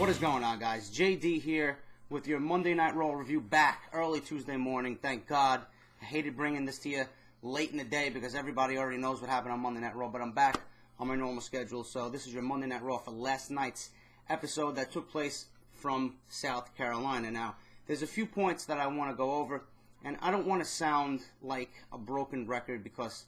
What is going on, guys? JD here with your Monday Night Raw review, back early Tuesday morning. Thank God. I hated bringing this to you late in the day because everybody already knows what happened on Monday Night Raw, but I'm back on my normal schedule. So this is your Monday Night Raw for last night's episode that took place from South Carolina. Now, there's a few points that I want to go over, and I don't want to sound like a broken record because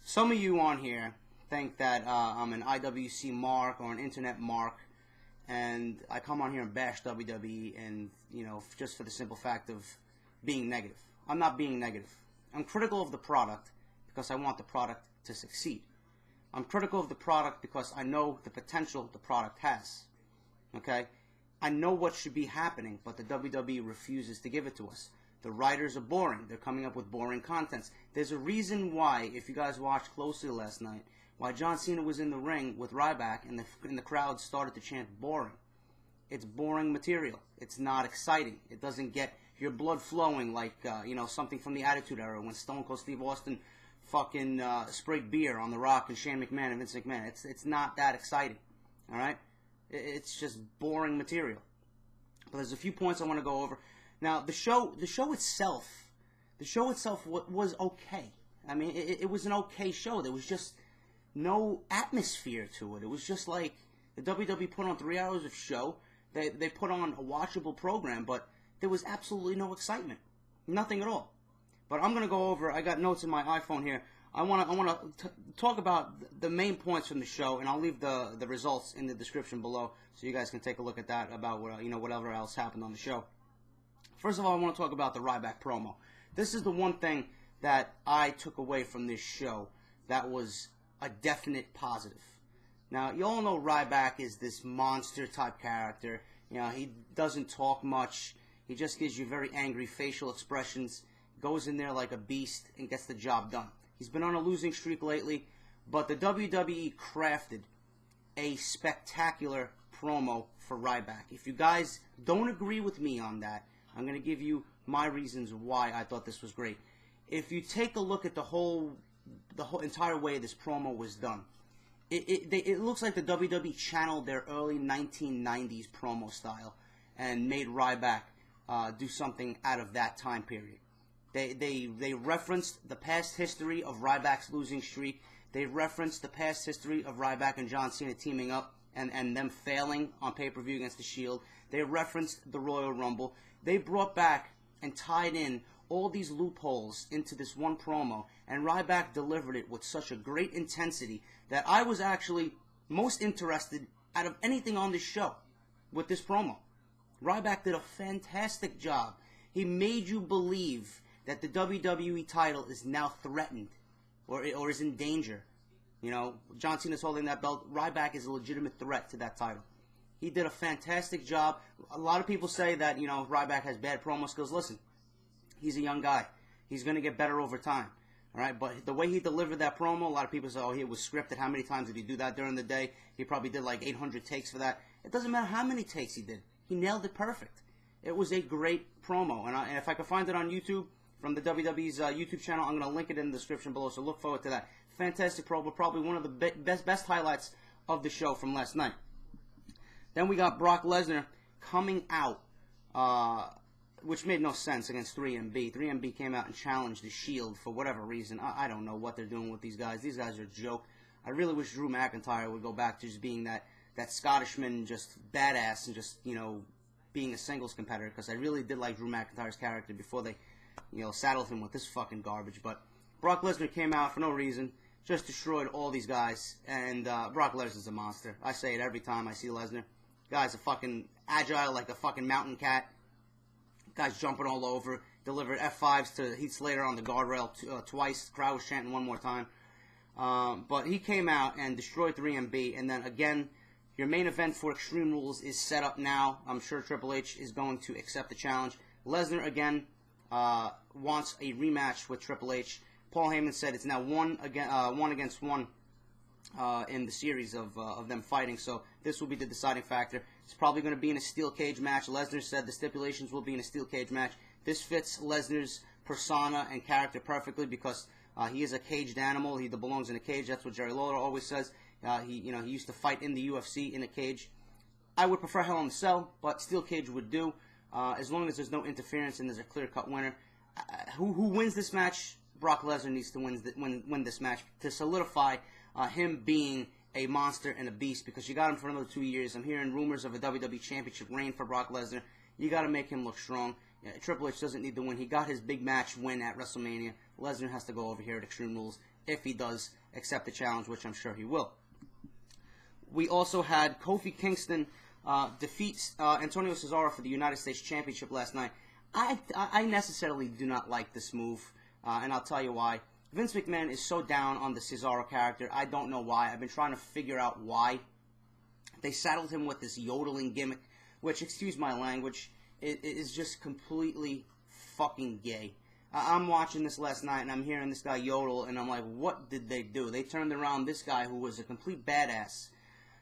some of you on here think that I'm an IWC mark or an internet mark, and I come on here and bash WWE, and, you know, just for the simple fact of being negative. I'm not being negative. I'm critical of the product because I want the product to succeed. I'm critical of the product because I know the potential the product has. Okay? I know what should be happening, but the WWE refuses to give it to us. The writers are boring. They're coming up with boring contents. There's a reason why, if you guys watched closely last night, why John Cena was in the ring with Ryback and the crowd started to chant boring. It's boring material. It's not exciting. It doesn't get your blood flowing like, you know, something from the Attitude Era when Stone Cold Steve Austin fucking sprayed beer on The Rock and Shane McMahon and Vince McMahon. It's not that exciting, all right? It's just boring material. But there's a few points I want to go over. Now, the show itself was okay. I mean, it was an okay show. There was just no atmosphere to it. It was just like the WWE put on 3 hours of show. They put on a watchable program, but there was absolutely no excitement. Nothing at all. But I'm going to go over, I got notes in my iPhone here. I want to talk about the main points from the show, and I'll leave the results in the description below so you guys can take a look at that, about what, you know, whatever else happened on the show. First of all, I want to talk about the Ryback promo. This is the one thing that I took away from this show that was a definite positive. Now, you all know Ryback is this monster-type character. You know, he doesn't talk much. He just gives you very angry facial expressions, goes in there like a beast, and gets the job done. He's been on a losing streak lately, but the WWE crafted a spectacular promo for Ryback. If you guys don't agree with me on that, I'm going to give you my reasons why I thought this was great. If you take a look at the whole entire way this promo was done, it looks like the WWE channeled their early 1990s promo style and made Ryback do something out of that time period. They referenced the past history of Ryback's losing streak. They referenced the past history of Ryback and John Cena teaming up and them failing on pay-per-view against the Shield. They referenced the Royal Rumble. They brought back and tied in all these loopholes into this one promo, and Ryback delivered it with such a great intensity that I was actually most interested out of anything on this show with this promo. Ryback did a fantastic job. He made you believe that the WWE title is now threatened or is in danger. You know, John Cena's holding that belt. Ryback is a legitimate threat to that title. He did a fantastic job. A lot of people say that, you know, Ryback has bad promo skills. Listen, he's a young guy. He's going to get better over time. All right, but the way he delivered that promo, a lot of people say, oh, it was scripted. How many times did he do that during the day? He probably did like 800 takes for that. It doesn't matter how many takes he did. He nailed it perfect. It was a great promo. And if I can find it on YouTube, from the WWE's YouTube channel, I'm going to link it in the description below, so look forward to that. Fantastic promo, probably one of the best highlights of the show from last night. Then we got Brock Lesnar coming out, which made no sense against 3MB. 3MB came out and challenged the Shield for whatever reason. I don't know what they're doing with these guys. These guys are a joke. I really wish Drew McIntyre would go back to just being that Scottishman, just badass, and just, you know, being a singles competitor, because I really did like Drew McIntyre's character before they, you know, saddled him with this fucking garbage. But Brock Lesnar came out for no reason, just destroyed all these guys, and Brock Lesnar's a monster. I say it every time I see Lesnar. Guy's a fucking agile like a fucking mountain cat. Guy's jumping all over. Delivered F5s to Heath Slater on the guardrail twice. The crowd was chanting one more time. But he came out and destroyed 3MB. And then again, your main event for Extreme Rules is set up now. I'm sure Triple H is going to accept the challenge. Lesnar again wants a rematch with Triple H. Paul Heyman said it's now one against one in the series of them fighting, so this will be the deciding factor. It's probably going to be in a steel cage match. Lesnar said the stipulations will be in a steel cage match. This fits Lesnar's persona and character perfectly because he is a caged animal. He belongs in a cage. That's what Jerry Lawler always says. He used to fight in the UFC in a cage. I would prefer Hell in a Cell, but Steel Cage would do, as long as there's no interference and there's a clear-cut winner. Who wins this match? Brock Lesnar needs to win this match to solidify him being a monster and a beast, because you got him for another 2 years. I'm hearing rumors of a WWE Championship reign for Brock Lesnar. You got to make him look strong. Triple H doesn't need the win. He got his big match win at WrestleMania. Lesnar has to go over here at Extreme Rules if he does accept the challenge, which I'm sure he will. We also had Kofi Kingston defeat Antonio Cesaro for the United States Championship last night. I necessarily do not like this move, and I'll tell you why. Vince McMahon is so down on the Cesaro character. I don't know why. I've been trying to figure out why. They saddled him with this yodeling gimmick, which, excuse my language, it is just completely fucking gay. I'm watching this last night, and I'm hearing this guy yodel, and I'm like, what did they do? They turned around this guy who was a complete badass,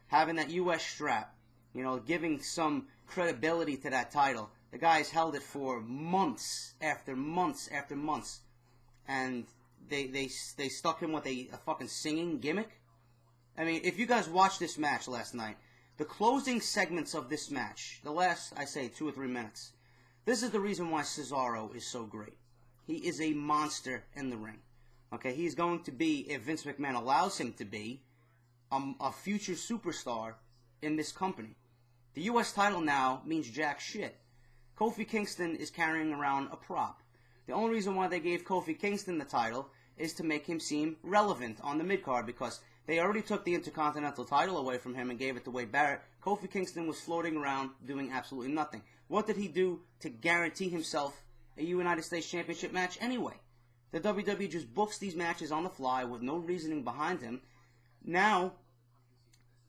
having that U.S. strap, you know, giving some credibility to that title. The guy's held it for months after months after months, and they stuck him with a fucking singing gimmick. I mean, if you guys watched this match last night, the closing segments of this match, the last, I say, 2 or 3 minutes, this is the reason why Cesaro is so great. He is a monster in the ring. Okay, he's going to be, if Vince McMahon allows him to be, a future superstar in this company. The U.S. title now means jack shit. Kofi Kingston is carrying around a prop. The only reason why they gave Kofi Kingston the title is to make him seem relevant on the mid-card, because they already took the Intercontinental title away from him and gave it to Wade Barrett. Kofi Kingston was floating around doing absolutely nothing. What did he do to guarantee himself a United States Championship match anyway? The WWE just books these matches on the fly with no reasoning behind him. Now,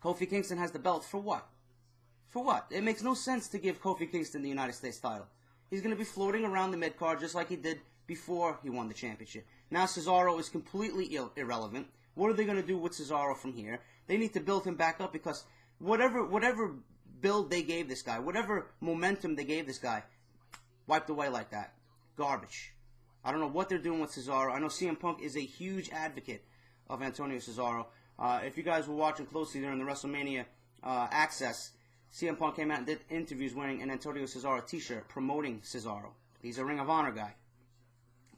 Kofi Kingston has the belt for what? For what? It makes no sense to give Kofi Kingston the United States title. He's going to be floating around the mid-card just like he did before he won the championship. Now Cesaro is completely irrelevant. What are they going to do with Cesaro from here? They need to build him back up, because whatever build they gave this guy, whatever momentum they gave this guy, wiped away like that. Garbage. I don't know what they're doing with Cesaro. I know CM Punk is a huge advocate of Antonio Cesaro. If you guys were watching closely during the WrestleMania Access, CM Punk came out and did interviews wearing an Antonio Cesaro t-shirt promoting Cesaro. He's a Ring of Honor guy.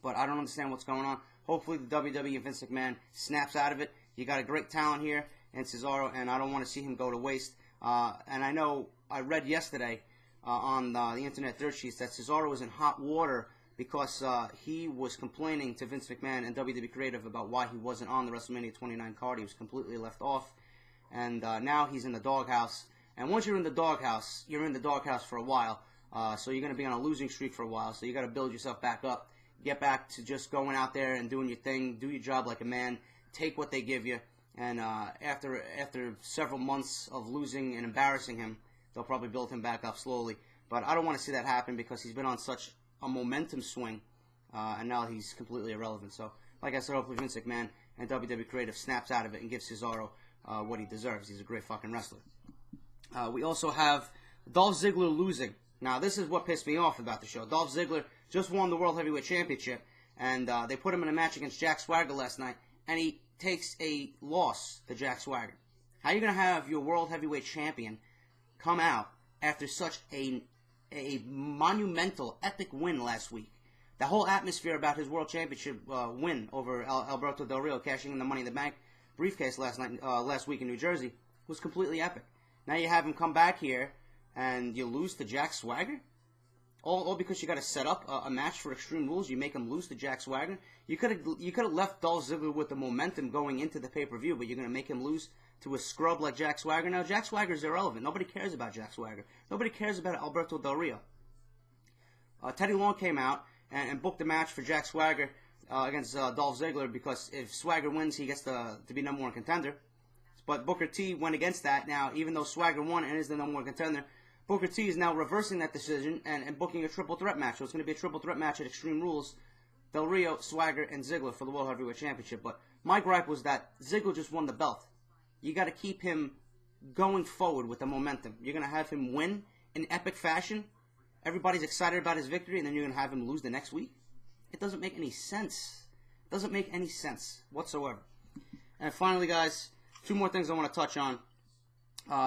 But I don't understand what's going on. Hopefully the WWE and Vince McMahon snaps out of it. You got a great talent here in Cesaro, and I don't want to see him go to waste. And I know I read yesterday on the internet dirt sheets that Cesaro was in hot water because he was complaining to Vince McMahon and WWE Creative about why he wasn't on the WrestleMania 29 card. He was completely left off. And now he's in the doghouse. And once you're in the doghouse, you're in the doghouse for a while. So you're going to be on a losing streak for a while. So you got to build yourself back up. Get back to just going out there and doing your thing. Do your job like a man. Take what they give you. And after several months of losing and embarrassing him, they'll probably build him back up slowly. But I don't want to see that happen because he's been on such a momentum swing. And now he's completely irrelevant. So, like I said, hopefully Vince McMahon and WWE Creative snaps out of it and gives Cesaro what he deserves. He's a great fucking wrestler. We also have Dolph Ziggler losing. Now, this is what pissed me off about the show. Dolph Ziggler just won the World Heavyweight Championship, and they put him in a match against Jack Swagger last night, and he takes a loss to Jack Swagger. How are you going to have your World Heavyweight Champion come out after such a monumental, epic win last week? The whole atmosphere about his World Championship win over Alberto Del Rio, cashing in the Money in the Bank briefcase last week in New Jersey, was completely epic. Now you have him come back here, and you lose to Jack Swagger? All because you got to set up a match for Extreme Rules. You make him lose to Jack Swagger. You could have left Dolph Ziggler with the momentum going into the pay-per-view, but you're going to make him lose to a scrub like Jack Swagger. Now Jack Swagger is irrelevant. Nobody cares about Jack Swagger. Nobody cares about Alberto Del Rio. Teddy Long came out and booked a match for Jack Swagger against Dolph Ziggler, because if Swagger wins, he gets to be number one contender. But Booker T went against that. Now, even though Swagger won and is the number one contender, Booker T is now reversing that decision and booking a triple threat match. So it's going to be a triple threat match at Extreme Rules. Del Rio, Swagger, and Ziggler for the World Heavyweight Championship. But my gripe was that Ziggler just won the belt. You got to keep him going forward with the momentum. You're going to have him win in epic fashion. Everybody's excited about his victory, and then you're going to have him lose the next week? It doesn't make any sense. It doesn't make any sense whatsoever. And finally, guys, two more things I want to touch on.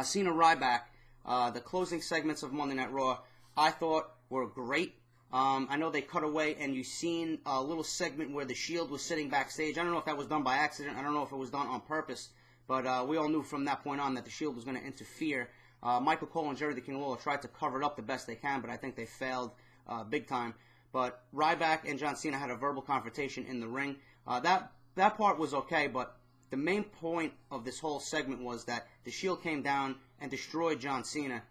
Cena Ryback. The closing segments of Monday Night Raw, I thought were great. I know they cut away, and you seen a little segment where the Shield was sitting backstage. I don't know if that was done by accident. I don't know if it was done on purpose. But we all knew from that point on that the Shield was going to interfere. Michael Cole and Jerry the King Lawler tried to cover it up the best they can, but I think they failed big time. But Ryback and John Cena had a verbal confrontation in the ring. That part was okay, but the main point of this whole segment was that the Shield came down and destroyed John Cena.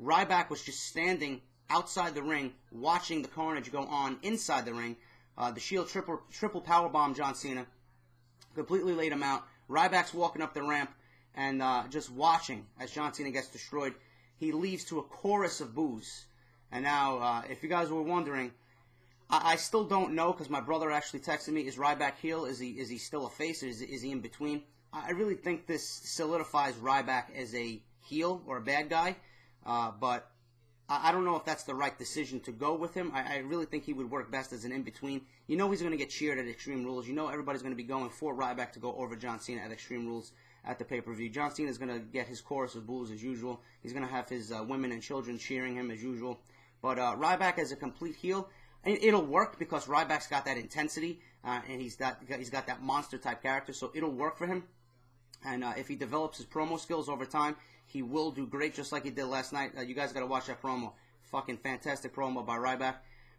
Ryback was just standing outside the ring, watching the carnage go on inside the ring. The Shield triple powerbomb John Cena, completely laid him out. Ryback's walking up the ramp and just watching as John Cena gets destroyed. He leaves to a chorus of boos. And now, if you guys were wondering, I still don't know, because my brother actually texted me, is Ryback heel? Is he still a face? Is he in between? I really think this solidifies Ryback as a heel or a bad guy, but I don't know if that's the right decision to go with him. I really think he would work best as an in-between. You know he's going to get cheered at Extreme Rules. You know everybody's going to be going for Ryback to go over John Cena at Extreme Rules at the pay-per-view. John Cena is going to get his chorus of boos as usual. He's going to have his women and children cheering him as usual. But Ryback as a complete heel, it'll work because Ryback's got that intensity, and he's got that monster-type character, so it'll work for him. And if he develops his promo skills over time, he will do great, just like he did last night. You guys got to watch that promo. Fucking fantastic promo by Ryback.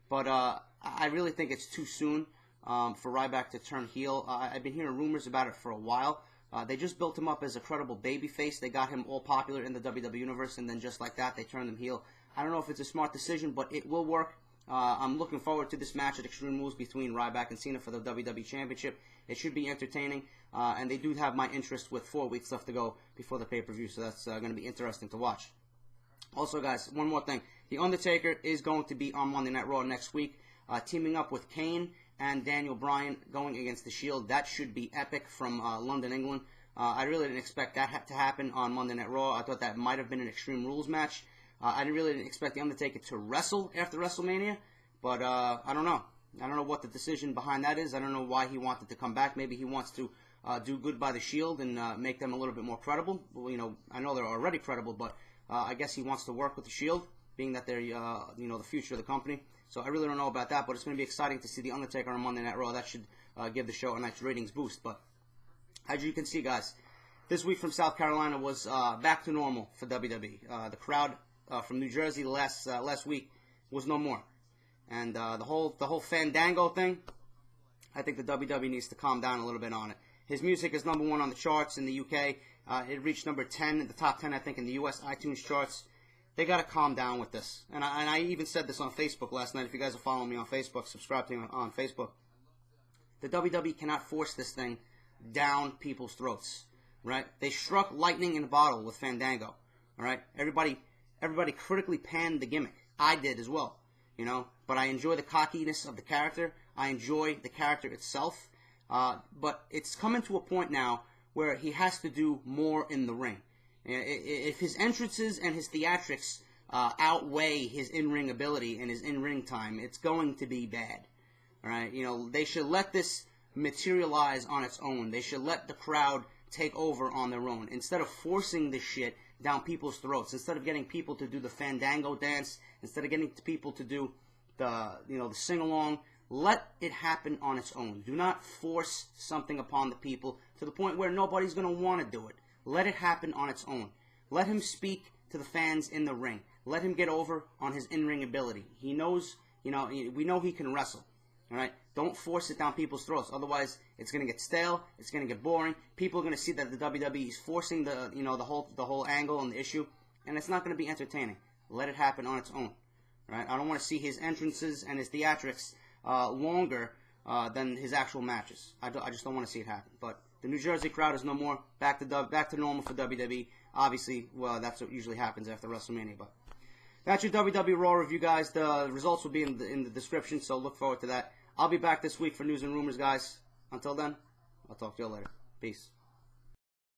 But I really think it's too soon for Ryback to turn heel. I've been hearing rumors about it for a while. They just built him up as a credible babyface. They got him all popular in the WWE Universe, and then just like that, they turned him heel. I don't know if it's a smart decision, but it will work. I'm looking forward to this match at Extreme Rules between Ryback and Cena for the WWE Championship. It should be entertaining, and they do have my interest with 4 weeks left to go before the pay-per-view, so that's going to be interesting to watch. Also, guys, one more thing. The Undertaker is going to be on Monday Night Raw next week, teaming up with Kane and Daniel Bryan going against The Shield. That should be epic from London, England. I really didn't expect that to happen on Monday Night Raw. I thought that might have been an Extreme Rules match. I really didn't expect The Undertaker to wrestle after WrestleMania, but I don't know. I don't know what the decision behind that is. I don't know why he wanted to come back. Maybe he wants to do good by The Shield and make them a little bit more credible. Well, you know, I know they're already credible, but I guess he wants to work with The Shield, being that they're the future of the company. So I really don't know about that, but it's going to be exciting to see The Undertaker on Monday Night Raw. That should give the show a nice ratings boost. But as you can see, guys, this week from South Carolina was back to normal for WWE. The crowd from New Jersey last week was no more. And the whole Fandango thing, I think the WWE needs to calm down a little bit on it. His music is #1 on the charts in the UK. It reached number 10 in the top 10, I think, in the US iTunes charts. They got to calm down with this. And I even said this on Facebook last night. If you guys are following me on Facebook, subscribe to me on Facebook. The WWE cannot force this thing down people's throats, right? They struck lightning in a bottle with Fandango, all right? Everybody critically panned the gimmick. I did as well, you know? But I enjoy the cockiness of the character. I enjoy the character itself. But it's coming to a point now where he has to do more in the ring. If his entrances and his theatrics outweigh his in-ring ability and his in-ring time, it's going to be bad. All right, you know, they should let this materialize on its own. They should let the crowd take over on their own instead of forcing this shit down people's throats. Instead of getting people to do the Fandango dance, instead of getting people to do the sing-along, let it happen on its own. Do not force something upon the people to the point where nobody's going to want to do it. Let it happen on its own. Let him speak to the fans in the ring. Let him get over on his in-ring ability. He knows, we know he can wrestle. All right? Don't force it down people's throats. Otherwise, it's going to get stale. It's going to get boring. People are going to see that the WWE is forcing the whole angle and the issue, and it's not going to be entertaining. Let it happen on its own. All right? I don't want to see his entrances and his theatrics longer than his actual matches. I just don't want to see it happen. But the New Jersey crowd is no more. Back to normal for WWE. Obviously, well, that's what usually happens after WrestleMania. But that's your WWE Raw review, guys. The results will be in the description, so look forward to that. I'll be back this week for news and rumors, guys. Until then, I'll talk to you later. Peace.